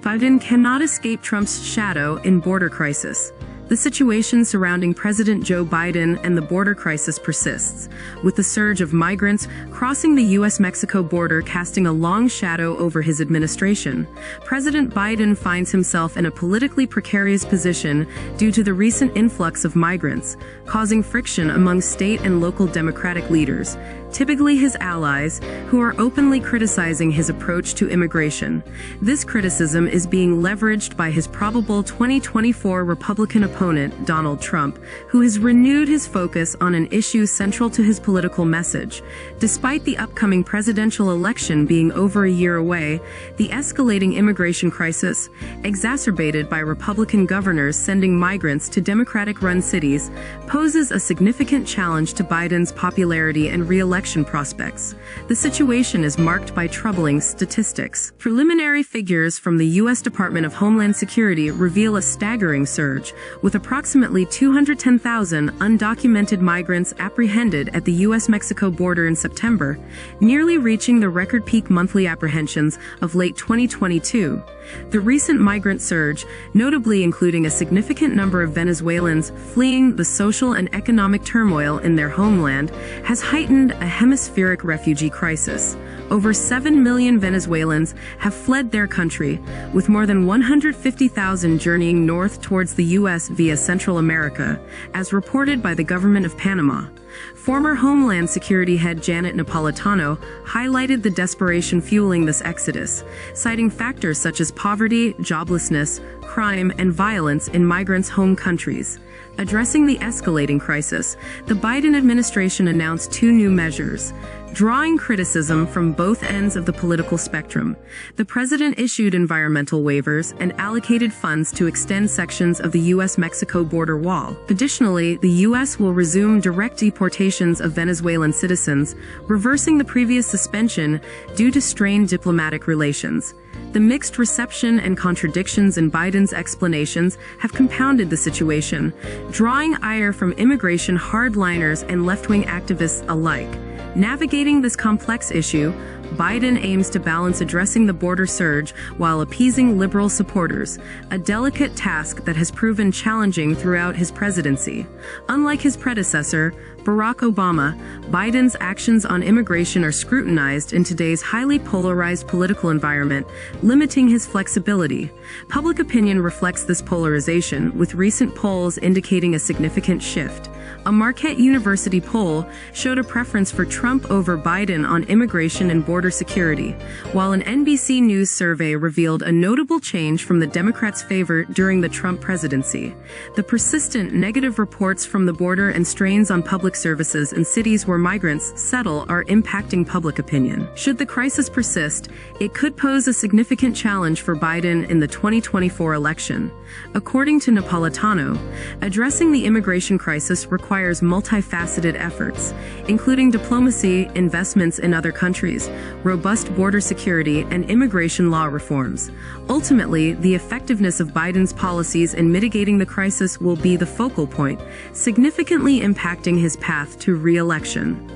Biden cannot escape Trump's shadow in border crisis. The situation surrounding President Joe Biden and the border crisis persists, with the surge of migrants crossing the U.S.-Mexico border casting a long shadow over his administration. President Biden finds himself in a politically precarious position due to the recent influx of migrants, causing friction among state and local Democratic leaders, typically his allies, who are openly criticizing his approach to immigration. This criticism is being leveraged by his probable 2024 Republican opponent, Donald Trump, who has renewed his focus on an issue central to his political message. Despite the upcoming presidential election being over a year away, the escalating immigration crisis, exacerbated by Republican governors sending migrants to Democratic-run cities, poses a significant challenge to Biden's popularity and re-election prospects. The situation is marked by troubling statistics. Preliminary figures from the U.S. Department of Homeland Security reveal a staggering surge, with approximately 210,000 undocumented migrants apprehended at the U.S.-Mexico border in September, nearly reaching the record peak monthly apprehensions of late 2022. The recent migrant surge, notably including a significant number of Venezuelans fleeing the social and economic turmoil in their homeland, has heightened a hemispheric refugee crisis. Over 7 million Venezuelans have fled their country, with more than 150,000 journeying north towards the U.S. via Central America, as reported by the government of Panama. Former Homeland Security head Janet Napolitano highlighted the desperation fueling this exodus, citing factors such as poverty, joblessness, crime, and violence in migrants' home countries. Addressing the escalating crisis, the Biden administration announced two new measures. Drawing criticism from both ends of the political spectrum, the president issued environmental waivers and allocated funds to extend sections of the U.S.-Mexico border wall. Additionally, the U.S. will resume direct deportations of Venezuelan citizens, reversing the previous suspension due to strained diplomatic relations. The mixed reception and contradictions in Biden's explanations have compounded the situation, drawing ire from immigration hardliners and left-wing activists alike. Navigating this complex issue, Biden aims to balance addressing the border surge while appeasing liberal supporters, a delicate task that has proven challenging throughout his presidency. Unlike his predecessor, Barack Obama, Biden's actions on immigration are scrutinized in today's highly polarized political environment, limiting his flexibility. Public opinion reflects this polarization, with recent polls indicating a significant shift. A Marquette University poll showed a preference for Trump over Biden on immigration and border security, while an NBC News survey revealed a notable change from the Democrats' favor during the Trump presidency. The persistent negative reports from the border and strains on public services in cities where migrants settle are impacting public opinion. Should the crisis persist, it could pose a significant challenge for Biden in the 2024 election. According to Napolitano, addressing the immigration crisis requires multifaceted efforts, including diplomacy, investments in other countries, robust border security, and immigration law reforms. Ultimately, the effectiveness of Biden's policies in mitigating the crisis will be the focal point, significantly impacting his path to re-election.